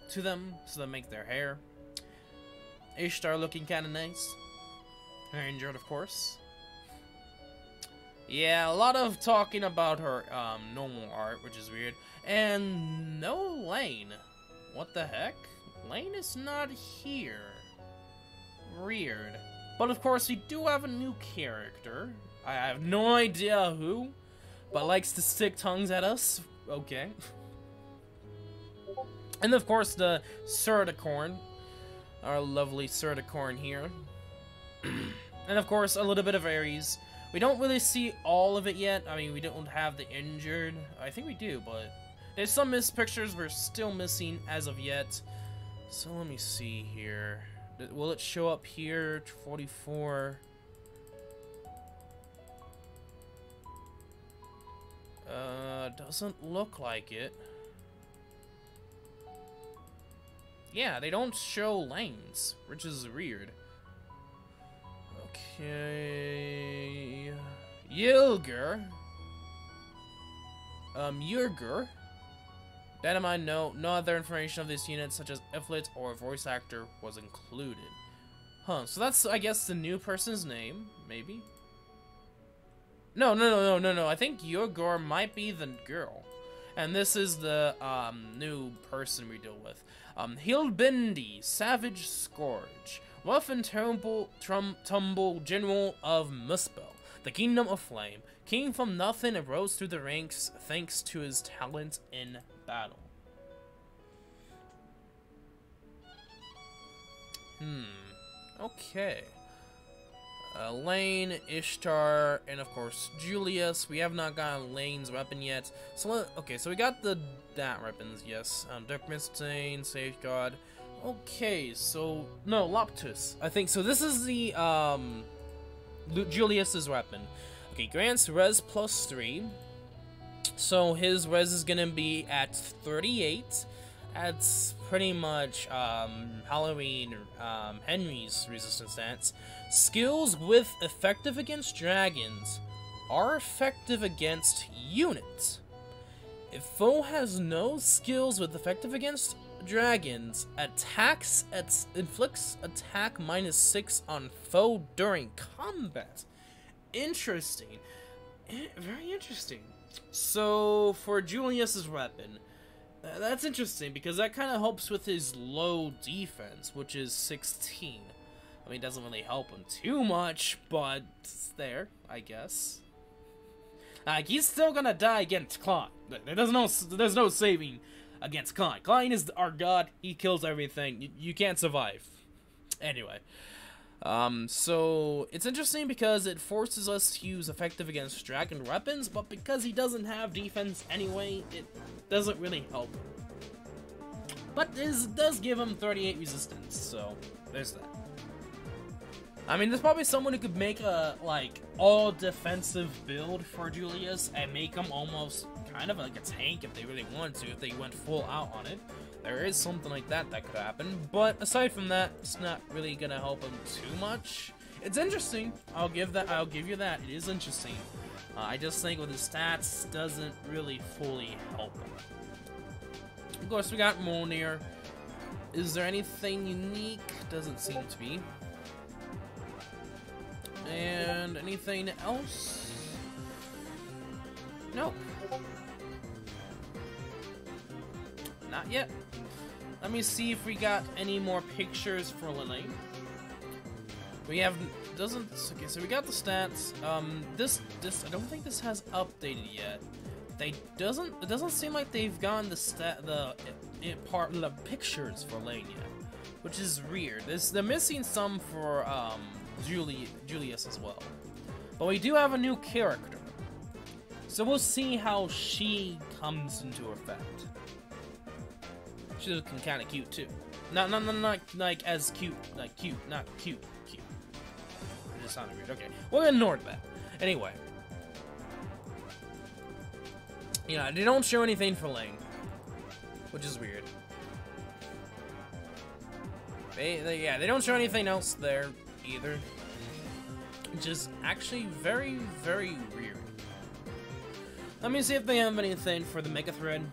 to them, so they make their hair. Ishtar looking kind of nice. Her injured, of course. Yeah, a lot of talking about her normal art, which is weird. And no Lane. What the heck? Lane is not here. Weird. But of course, we do have a new character. I have no idea who, but likes to stick tongues at us. Okay. And of course, the Surticorn. Our lovely Surticorn here. And of course, a little bit of Ares. We don't really see all of it yet. I mean, we don't have the injured. I think we do, but there's some missed pictures we're still missing as of yet. So let me see here. Will it show up here? 44. Doesn't look like it. Yeah, they don't show lanes, which is weird. Okay. Yilger. Yurger. Datamined, no other information of this unit, such as Iflit or voice actor, was included. Huh, so that's, I guess, the new person's name, maybe? No. I think Yurger might be the girl. And this is the new person we deal with. Hilbendi, Savage Scourge, rough and tumble general of Muspel, the Kingdom of Flame. Came from nothing and rose through the ranks thanks to his talent in battle. Okay. Lane, Ishtar, and of course Julius. We have not gotten Lane's weapon yet. So okay, so we got that weapons, yes. Dark Mistane, Safeguard. Okay, so no, Loptus. I think so. This is the Julius's weapon. Okay, grants res +3. So his res is gonna be at 38. That's pretty much Halloween Henry's resistance stats. Skills with effective against dragons are effective against units. If foe has no skills with effective against dragons, inflicts attack -6 on foe during combat. Interesting. Very interesting. So for Julius's weapon, that's interesting because that kind of helps with his low defense, which is 16. I mean, it doesn't really help him too much, but it's there, I guess. Like, he's still gonna die against Klein. There's no saving against Klein. Klein is our god. He kills everything. You can't survive. Anyway. So it's interesting because it forces us to use effective against dragon weapons, but because he doesn't have defense anyway, it doesn't really help him. But it does give him 38 resistance, so there's that. I mean, there's probably someone who could make a, like, all-defensive build for Julius and make him almost kind of like a tank if they really wanted to, if they went full out on it. There is something like that that could happen, but aside from that, it's not really gonna help him too much. It's interesting. I'll give you that. It is interesting. I just think with his stats, doesn't really fully help him. Of course, we got Mjolnir. Is there anything unique? Doesn't seem to be. And anything else? Nope. Not yet. Let me see if we got any more pictures for Lene. We have okay, so we got the stats. This I don't think this has updated yet. It doesn't seem like they've gotten the pictures for Lane yet, which is weird. They're missing some for Julius as well. But we do have a new character, so we'll see how she comes into effect. She's looking kind of cute too. Not like as cute, like cute, not cute. It just sounded weird. Okay, we'll ignore that. Anyway, yeah, they don't show anything for Lane, which is weird. They don't show anything else there either, which is actually very, very weird. Let me see if they have anything for the Mega Thread.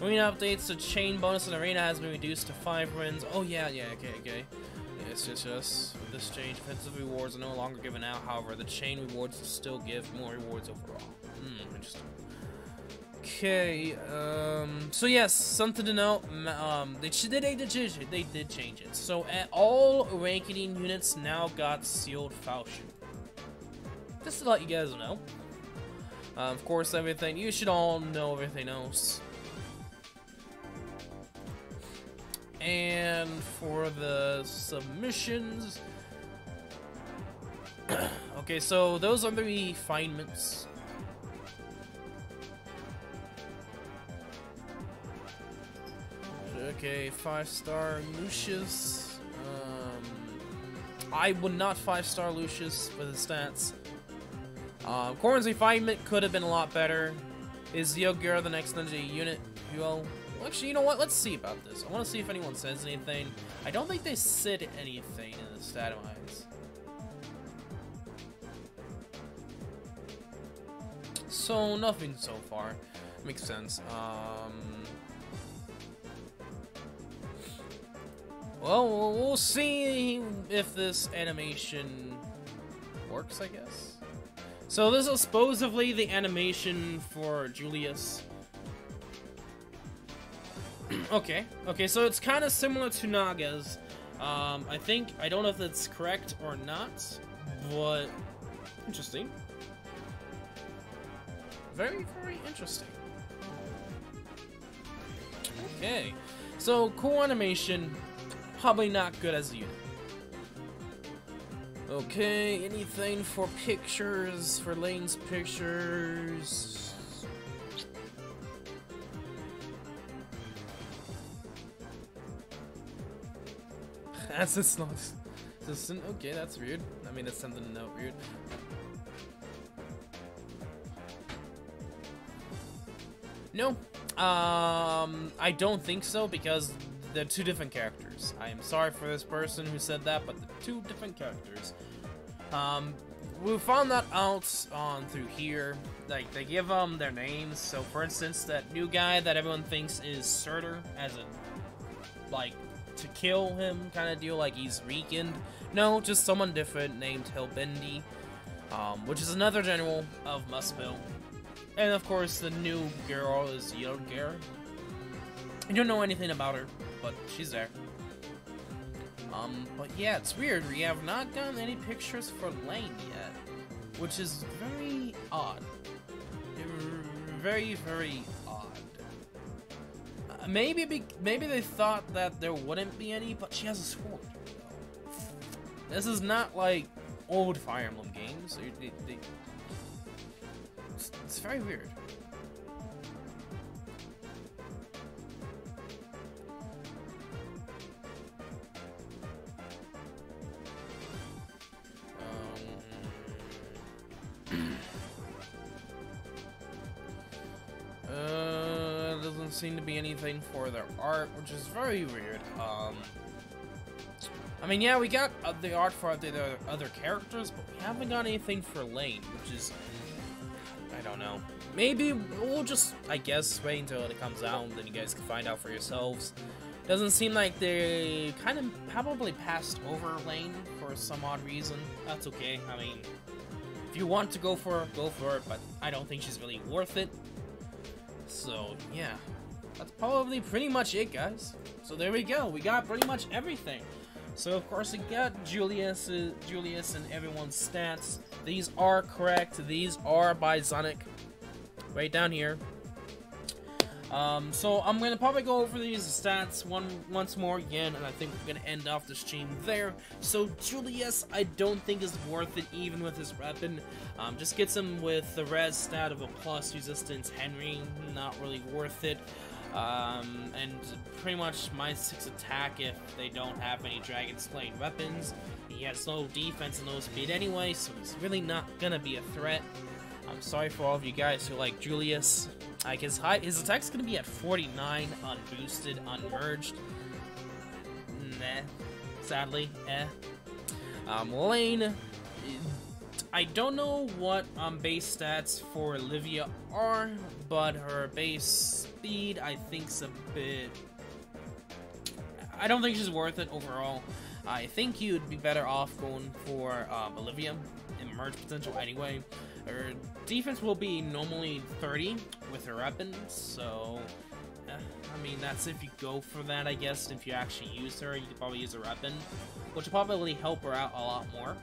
Arena updates, the chain bonus in Arena has been reduced to 5 wins. Oh yeah, okay. Yes. With this change, offensive rewards are no longer given out. However, the chain rewards will still give more rewards overall. Interesting. Okay, so yes, something to note. They did change it. So all ranking units now got sealed falchion. Just to let you guys know. Of course, everything you should all know everything else. And for the submissions, okay, so those are the refinements. Okay, 5-star Lucius. I would not 5-star Lucius for the stats. Corn's refinement could have been a lot better. Is Yogura the next ninja unit? Well, actually, you know what? Let's see about this. I want to see if anyone says anything. I don't think they said anything in the Datamines. So, nothing so far. Makes sense. Well, we'll see if this animation works, I guess. So this is supposedly the animation for Julius. Okay, so it's kind of similar to Naga's. I don't know if that's correct or not, but interesting. Very, very interesting. Okay, so cool animation, probably not good as a unit. Okay, anything for pictures, for Lane's pictures? That's not assistant. Okay, that's weird. I mean, that's something to note weird. No, I don't think so, because they're two different characters. I am sorry for this person who said that, but they're two different characters. We found that out through here. Like, they give them their names. So, for instance, that new guy that everyone thinks is Surtur, as a, like, to kill him kind of deal, like he's weakened. No, just someone different named Hilbendi, which is another general of Muspel. And of course, the new girl is Yelger. I don't know anything about her, but she's there. But yeah, it's weird. We have not gotten any pictures for Lane yet, which is very odd. Very, very odd. Maybe they thought that there wouldn't be any, but she has a sword. This is not like old Fire Emblem games. It's very weird. Doesn't seem to be anything for their art, which is very weird. I mean, yeah, we got the art for the other characters, but we haven't got anything for Lane, which is, I don't know. Maybe we'll just, I guess, wait until it comes out, and then you guys can find out for yourselves. Doesn't seem like they kind of probably passed over Lane for some odd reason. That's okay. I mean, if you want to go for it, but I don't think she's really worth it. So, yeah. That's probably pretty much it, guys. So there we go. We got pretty much everything. So, of course, we got Julius and everyone's stats. These are correct. These are by Zonic. Right down here. So I'm gonna probably go over these stats once more again, and I think we're gonna end off the stream there. So Julius, I don't think is worth it even with his weapon. Just gets him with the res stat of a plus resistance Henry, not really worth it. And pretty much -6 attack if they don't have any Dragon Slaying weapons. He has no defense and no speed anyway, so he's really not gonna be a threat. I'm sorry for all of you guys who like Julius. Like his attack's gonna be at 49, unboosted, unmerged. Meh. Sadly, Lane, I don't know what base stats for Olivia are, but her base speed I think's a bit. I don't think she's worth it overall. I think you'd be better off going for Olivia in merge potential anyway. Her defense will be normally 30 with her weapon, so I mean that's if you go for that, I guess. If you actually use her, you could probably use her weapon, which will probably help her out a lot more.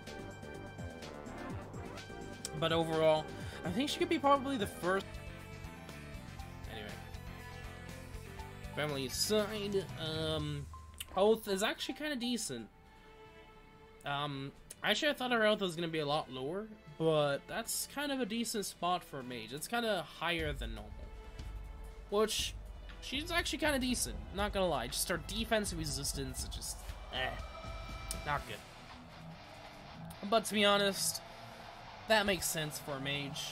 But overall, I think she could be probably the first. Anyway, family side, health is actually kind of decent. Actually, I thought her health was gonna be a lot lower, but that's kind of a decent spot for a mage. It's kind of higher than normal, which she's actually kind of decent. Not gonna lie, just her defense resistance is just not good. But to be honest, that makes sense for a mage.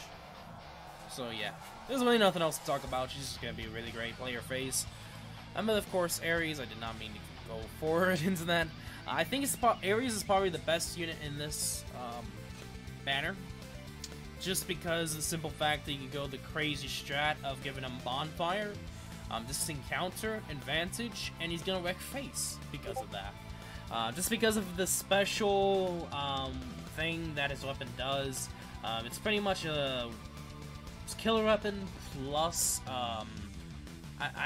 So yeah, there's really nothing else to talk about. She's just gonna be a really great player face. And of course, Ares. I did not mean to go forward into that. I think Ares is probably the best unit in this banner, just because the simple fact that you can go the crazy strat of giving him bonfire, this encounter advantage, and he's gonna wreck face because of that. Just because of the special thing that his weapon does, It's pretty much a killer weapon plus, I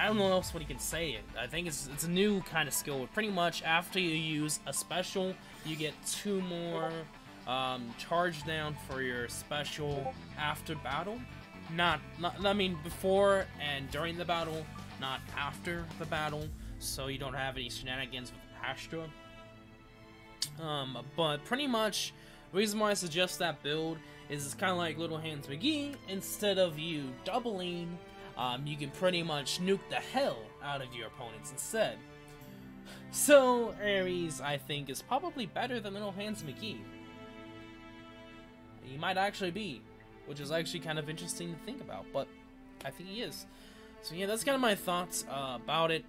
don't know else what you can say. I think it's a new kind of skill. Pretty much after you use a special, you get 2 more charge down for your special after battle. I mean before and during the battle, not after the battle, so you don't have any shenanigans with Astra. But pretty much, the reason why I suggest that build is it's kind of like Little Hands McGee. Instead of you doubling, you can pretty much nuke the hell out of your opponents instead. So Ares, I think, is probably better than Little Hands McGee. He might actually be, which is actually kind of interesting to think about, but I think he is. So yeah, that's kind of my thoughts about it.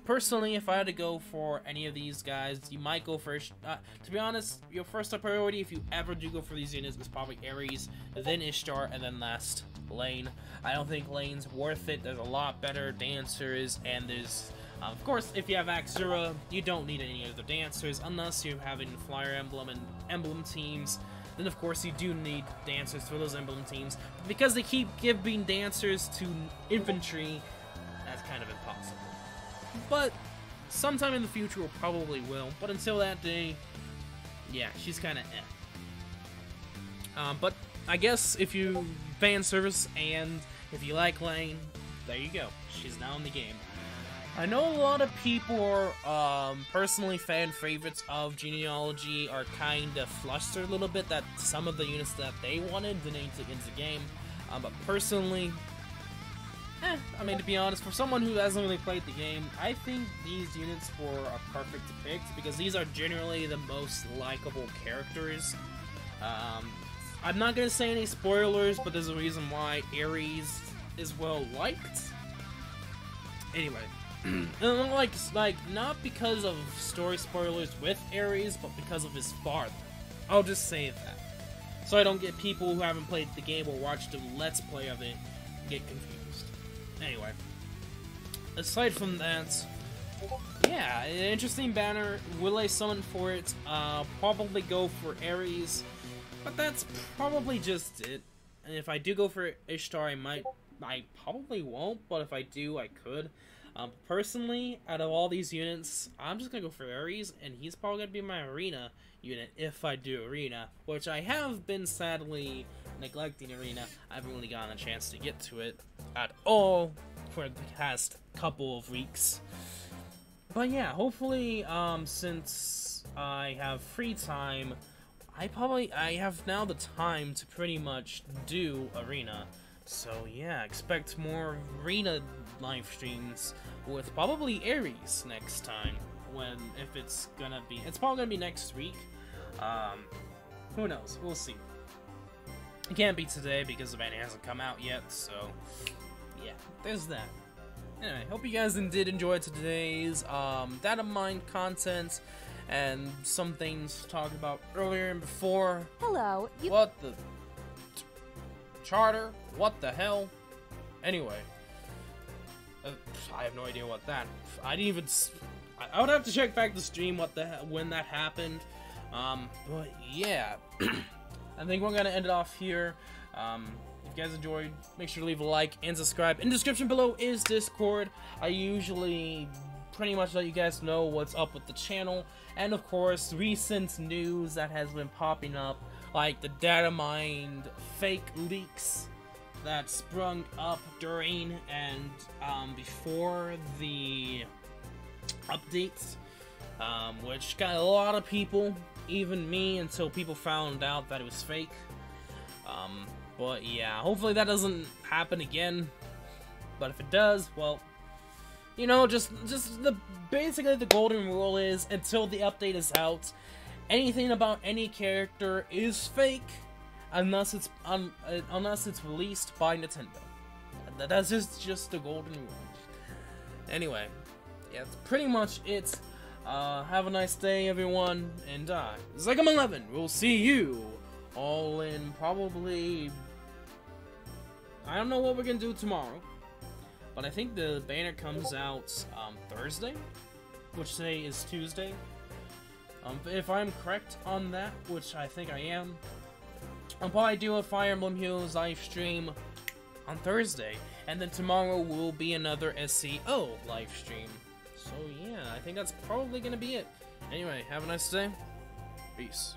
Personally, if I had to go for any of these guys, you might go first. To be honest, your first priority, if you ever do go for these units, is probably Ares, then Ishtar, and then last Lane. I don't think Lane's worth it. There's a lot better dancers, and there's, of course, if you have Axura, you don't need any other dancers, unless you're having Fire Emblem and Emblem teams. Then of course you do need dancers for those Emblem teams. But because they keep giving dancers to infantry, that's kind of impossible. But sometime in the future we probably will. But until that day, yeah, she's kind of but I guess if you fan service and if you like Lane, there you go. She's now in the game. I know a lot of people are, personally fan favorites of Genealogy are kind of flustered a little bit that some of the units that they wanted didn't into the game. But personally, I mean, to be honest, for someone who hasn't really played the game, I think these units were a perfect pick because these are generally the most likable characters. I'm not gonna say any spoilers, but there's a reason why Ares is well liked. Anyway. like not because of story spoilers with Ares, but because of his father. I'll just say that, so I don't get people who haven't played the game or watched a Let's Play of it get confused. Anyway, aside from that, yeah, an interesting banner. Will I summon for it? Probably go for Ares, but that's probably just it. And if I do go for Ishtar, I probably won't, but if I do, I could. Personally, out of all these units, I'm just gonna go for Ares, and he's probably gonna be my arena unit if I do arena, which I have been sadly neglecting arena. I haven't really gotten a chance to get to it at all for the past couple of weeks. But yeah, hopefully, since I have free time, I have now the time to pretty much do arena. So yeah, expect more arena live streams with probably Ares next time. If it's gonna be, it's probably gonna be next week. Who knows? We'll see. It can't be today because the banner hasn't come out yet. So yeah, there's that. Anyway, hope you guys did enjoy today's Datamined content and some things talked about earlier and before. Hello. What the charter? What the hell? Anyway, I have no idea what that. I didn't even. I would have to check back the stream when that happened. But yeah, I think we're gonna end it off here. If you guys enjoyed, make sure to leave a like and subscribe. In the description below is Discord. I usually pretty much let you guys know what's up with the channel, and of course, recent news that has been popping up, like the Datamined fake leaks that sprung up during and before the updates, which got a lot of people, even me, until people found out that it was fake. But yeah, hopefully that doesn't happen again. But if it does, well, you know, basically the golden rule is until the update is out, anything about any character is fake unless it's released by Nintendo. That's just the golden rule. Anyway, yeah, that's pretty much it. Have a nice day, everyone, and Zegam11. We'll see you all in probably. I don't know what we're gonna do tomorrow, but I think the banner comes out Thursday, which today is Tuesday. If I'm correct on that, which I think I am, I'll probably do a Fire Emblem Heroes live stream on Thursday, and then tomorrow will be another SAO live stream. So yeah, I think that's probably gonna be it. Anyway, have a nice day. Peace.